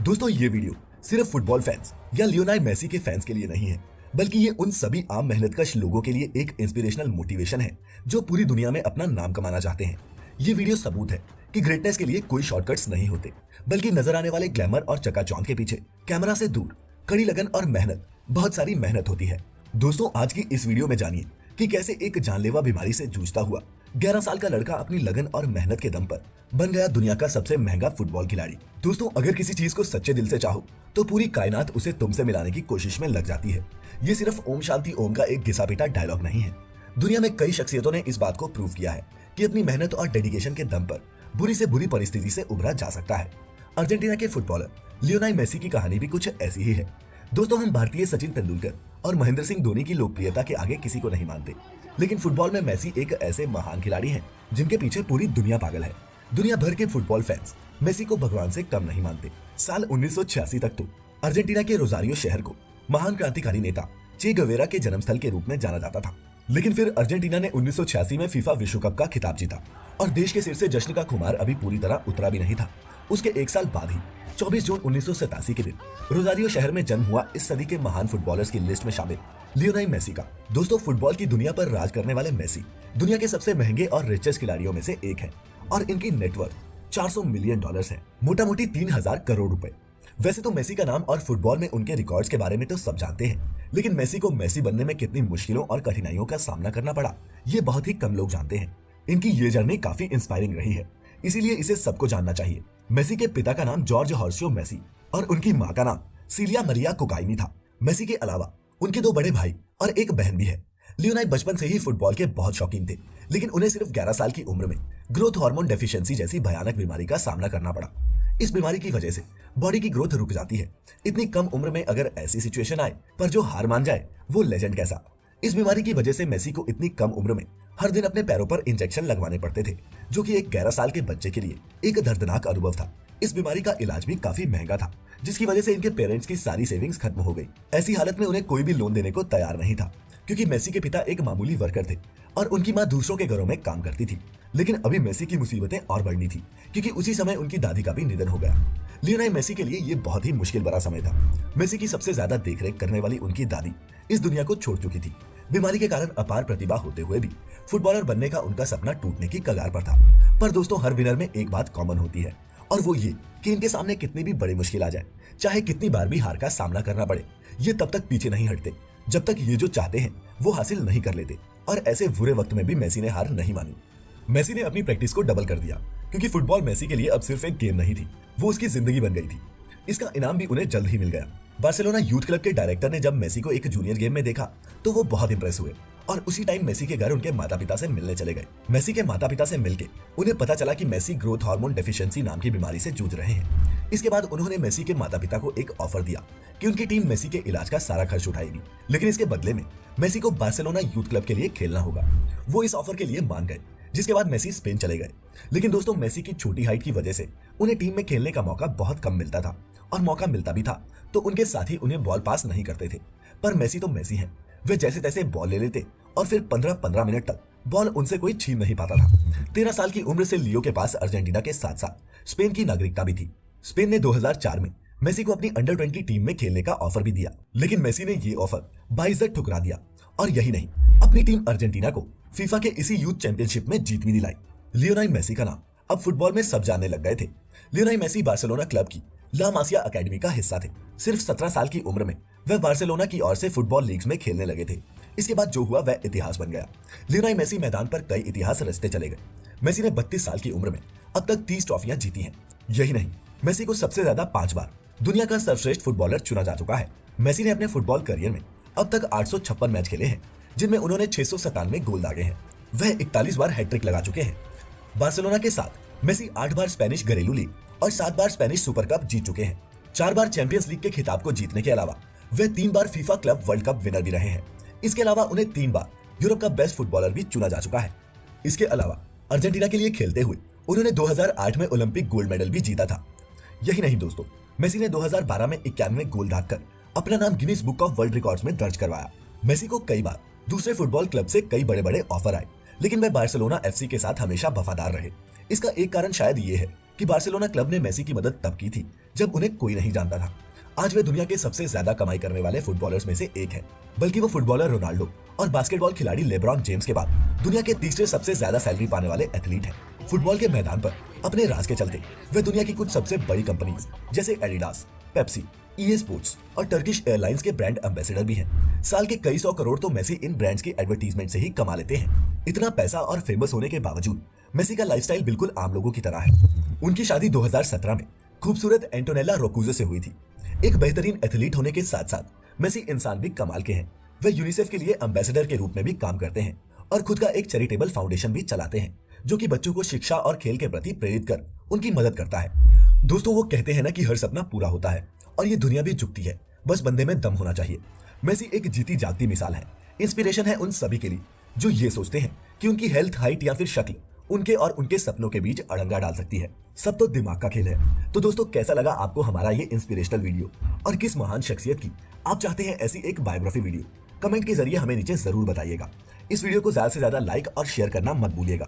दोस्तों ये वीडियो सिर्फ फुटबॉल फैंस या लियोनेल मेसी के फैंस के लिए नहीं है, बल्कि ये उन सभी आम मेहनतकश लोगों के लिए एक इंस्पिरेशनल मोटिवेशन है जो पूरी दुनिया में अपना नाम कमाना चाहते हैं। ये वीडियो सबूत है कि ग्रेटनेस के लिए कोई शॉर्टकट्स नहीं होते, बल्कि नजर आने वाले ग्लैमर और चकाचौंध के पीछे कैमरा से दूर कड़ी लगन और मेहनत, बहुत सारी मेहनत होती है। दोस्तों आज की इस वीडियो में जानिए कि कैसे एक जानलेवा बीमारी से जूझता हुआ 11 साल का लड़का अपनी लगन और मेहनत के दम पर बन गया दुनिया का सबसे महंगा फुटबॉल खिलाड़ी। दोस्तों अगर किसी चीज को सच्चे दिल से चाहो तो पूरी कायनात उसे तुमसे मिलाने की कोशिश में लग जाती है। ये सिर्फ ओम शांति ओम का एक घिसा पिटा डायलॉग नहीं है। दुनिया में कई शख्सियतों ने इस बात को प्रूव किया है कि अपनी मेहनत और डेडिकेशन के दम पर बुरी से बुरी परिस्थिति से उभरा जा सकता है। अर्जेंटीना के फुटबॉलर लियोनेल मेसी की कहानी भी कुछ ऐसी ही है। दोस्तों हम भारतीय सचिन तेंदुलकर और महेंद्र सिंह धोनी की लोकप्रियता के आगे किसी को नहीं मानते, लेकिन फुटबॉल में मेसी एक ऐसे महान खिलाड़ी हैं जिनके पीछे पूरी दुनिया पागल है। दुनिया भर के फुटबॉल फैंस मेसी को भगवान से कम नहीं मानते। साल 1986 तक तो अर्जेंटीना के रोजारियो शहर को महान क्रांतिकारी नेता चे गवेरा के जन्मस्थल के रूप में जाना जाता था, लेकिन फिर अर्जेंटीना ने 1986 में फीफा विश्व कप का खिताब जीता और देश के सिर से जश्न का खुमार अभी पूरी तरह उतरा भी नहीं था। उसके एक साल बाद ही 24 जून 1987 के दिन रोजारियो शहर में जन्म हुआ इस सदी के महान फुटबॉलर्स की लिस्ट में शामिल लियोनेल मेसी का। दोस्तों फुटबॉल की दुनिया पर राज करने वाले मेसी दुनिया के सबसे महंगे और रिचेस्ट खिलाड़ियों में से एक है और इनकी नेटवर्थ 400 मिलियन डॉलर्स है, मोटा मोटी 3000 करोड़ रुपए। वैसे तो मेसी का नाम और फुटबॉल में उनके रिकॉर्ड्स के बारे में तो सब जानते हैं, लेकिन मेसी को मेसी बनने में कितनी मुश्किलों और कठिनाइयों का सामना करना पड़ा ये बहुत ही कम लोग जानते हैं। इनकी ये जर्नी काफी इंस्पायरिंग रही है, इसीलिए इसे सबको जानना चाहिए। मेसी के पिता का नाम जॉर्ज हॉर्सियो मेसी और उनकी मां का नाम सीलिया मरिया कोकाइनी था। मेसी के अलावा उनके 2 बड़े भाई और एक बहन भी है। लियोनेल बचपन से ही फुटबॉल के बहुत शौकीन थे, लेकिन उन्हें सिर्फ 11 साल की उम्र में ग्रोथ हार्मोन डेफिशिएंसी जैसी भयानक बीमारी का सामना करना पड़ा। इस बीमारी की वजह से बॉडी की ग्रोथ रुक जाती है। इतनी कम उम्र में अगर ऐसी सिचुएशन आए पर जो हार मान जाए वो लेजेंड कैसा। इस बीमारी की वजह से मेसी को इतनी कम उम्र में हर दिन अपने पैरों पर इंजेक्शन लगवाने पड़ते थे, जो कि एक 11 साल के बच्चे के लिए एक दर्दनाक अनुभव था। इस बीमारी का इलाज भी काफी महंगा था, जिसकी वजह से इनके पेरेंट्स की सारी सेविंग्स खत्म हो गई। ऐसी हालत में उन्हें कोई भी लोन देने को तैयार नहीं था, क्योंकि मेसी के पिता एक मामूली वर्कर थे और उनकी मां दूसरों के घरों में काम करती थी। लेकिन अभी मेसी की मुसीबतें और बढ़नी थी, क्योंकि उसी समय उनकी दादी का भी निधन हो गया। लियोनेल मेसी के लिए ये बहुत ही मुश्किल भरा समय था। मेसी की सबसे ज्यादा देखरेख करने वाली उनकी दादी इस दुनिया को छोड़ चुकी थी। बीमारी के कारण अपार प्रतिभा होते हुए भी फुटबॉलर बनने का उनका सपना टूटने की कगार पर था। पर दोस्तों हर विनर में एक बात कॉमन होती है, और वो ये कि इनके सामने कितनी भी बड़ी मुश्किल आ जाए, चाहे कितनी बार भी हार का सामना करना पड़े, ये तब तक पीछे नहीं हटते जब तक ये जो चाहते हैं वो हासिल नहीं कर लेते। और ऐसे बुरे वक्त में भी मेसी ने हार नहीं मानी। मेसी ने अपनी प्रैक्टिस को डबल कर दिया, क्योंकि फुटबॉल मेसी के लिए अब सिर्फ एक गेम नहीं थी, वो उसकी जिंदगी बन गई थी। इसका इनाम भी उन्हें जल्द ही मिल गया। बार्सिलोना यूथ क्लब के डायरेक्टर ने जब मेसी को एक जूनियर गेम में देखा तो वो बहुत इंप्रेस हुए और उसी टाइम मेसी के घर उनके माता पिता से मिलने चले गए। मेसी के माता पिता से मिलके उन्हें पता चला कि मेसी ग्रोथ हार्मोन डेफिशिएंसी नाम की बीमारी से जूझ रहे हैं। इसके बाद उन्होंने मेसी के माता पिता को एक ऑफर दिया कि उनकी टीम मेसी के इलाज का सारा खर्च उठाएगी, लेकिन इसके बदले में मेसी को बार्सिलोना यूथ क्लब के लिए खेलना होगा। वो इस ऑफर के लिए मान गए, जिसके बाद मेसी स्पेन चले गए। लेकिन दोस्तों मेसी की छोटी हाइट की वजह से उन्हें टीम में खेलने का मौका बहुत कम मिलता था, और मौका मिलता भी था तो उनके साथी उन्हें बॉल पास नहीं करते थे। पर मेसी तो मेसी हैं, वे जैसे तैसे बॉल ले लेते और फिर 15-15 मिनट तक बॉल उनसे कोई छीन नहीं पाता था। 13 साल की उम्र से लियो के पास अर्जेंटीना के साथ साथ स्पेन की नागरिकता भी थी। स्पेन ने 2004 में मेसी को अपनी अंडर 20 टीम में खेलने का ऑफर भी दिया, लेकिन मेसी ने ये ऑफर बाइज्जत ठुकरा दिया। और यही नहीं, अपनी टीम अर्जेंटीना को फीफा के इसी यूथ चैंपियनशिप में जीत भी दिलाई। लियोनेल मेसी का नाम अब फुटबॉल में सब जानने लग गए थे। लियोनेल मेसी बार्सिलोना क्लब की ला मासिया अकेडमी का हिस्सा थे। सिर्फ 17 साल की उम्र में वह बार्सिलोना की ओर से फुटबॉल लीग्स में खेलने लगे थे। इसके बाद जो हुआ वह इतिहास बन गया। लियोनेल मेसी मैदान पर कई इतिहास रचते चले गए। मेसी ने 32 साल की उम्र में अब तक 30 ट्रॉफियां जीती हैं। यही नहीं, मेसी को सबसे ज्यादा 5 बार दुनिया का सर्वश्रेष्ठ फुटबॉलर चुना जा चुका है। मेसी ने अपने फुटबॉल करियर में अब तक 856 मैच खेले हैं, जिनमें उन्होंने 697 गोल दागे हैं। वह 41 बार हैट्रिक लगा चुके हैं। बार्सिलोना के साथ मेसी 8 बार स्पेनिश घरेलू लीग और 7 बार स्पेनिश सुपर कप जीत चुके हैं। 4 बार चैंपियंस लीग के खिताब को जीतने के अलावा वे 3 बार FIFA club world cup winner भी रहे हैं। इसके अलावा उन्हें 3 बार यूरोप का बेस्ट फुटबॉलर भी चुना जा चुका है। इसके अलावा अर्जेंटीना के लिए खेलते हुए उन्होंने 2008 में ओलंपिक गोल्ड मेडल भी जीता था। यही नहीं दोस्तों, मेसी ने 2012 में 91 गोल दागकर अपना नाम Guinness book of world records में दर्ज करवाया। मेसी को कई बार दूसरे फुटबॉल क्लब से कई बड़े बड़े ऑफर आए, लेकिन वह बार्सिलोना एफसी के साथ हमेशा वफादार रहे। इसका एक कारण शायद ये है कि बार्सिलोना क्लब ने मेसी की मदद तब की थी जब उन्हें कोई नहीं जानता था। आज वे दुनिया के सबसे ज्यादा कमाई करने वाले फुटबॉलर्स में से एक है। बल्कि वो फुटबॉलर रोनाल्डो और बास्केटबॉल खिलाड़ी लेब्रॉन जेम्स के बाद दुनिया के तीसरे सबसे ज्यादा सैलरी पाने वाले एथलीट हैं। फुटबॉल के मैदान पर अपने राज के चलते वे दुनिया की कुछ सबसे बड़ी कंपनीज जैसे एडिडास, पेप्सी, EA स्पोर्ट्स और टर्किश एयरलाइंस के ब्रांड एम्बेसडर भी हैं। साल के कई 100 करोड़ तो मेसी इन ब्रांड्स की एडवर्टीजमेंट से ही कमा लेते हैं। इतना पैसा और फेमस होने के बावजूद मेसी का लाइफस्टाइल बिल्कुल आम लोगों की तरह है। उनकी शादी 2017 में खूबसूरत एंटोनेला रोक्यूजो से हुई थी। एक बेहतरीन एथलीट होने के साथ साथ मेसी इंसान भी कमाल के हैं। वे यूनिसेफ के लिए एम्बेसडर के रूप में भी काम करते हैं और खुद का एक चैरिटेबल फाउंडेशन भी चलाते हैं जो कि बच्चों को शिक्षा और खेल के प्रति प्रेरित कर उनकी मदद करता है। दोस्तों, वो कहते हैं ना कि हर सपना पूरा होता है और ये दुनिया भी झुकती है, बस बंदे में दम होना चाहिए। मेसी एक जीती जागती मिसाल है, इंस्पिरेशन है उन सभी के लिए जो ये सोचते हैं कि उनकी हेल्थ, हाइट या फिर शक्ल उनके और उनके सपनों के बीच अड़ंगा डाल सकती है। सब तो दिमाग का खेल है। तो दोस्तों, कैसा लगा आपको हमारा ये इंस्पिरेशनल वीडियो और किस महान शख्सियत की आप चाहते हैं ऐसी एक बायोग्राफी वीडियो? कमेंट के जरिए हमें नीचे जरूर बताइएगा। इस वीडियो को ज्यादा से ज्यादा लाइक और शेयर करना मत भूलिएगा।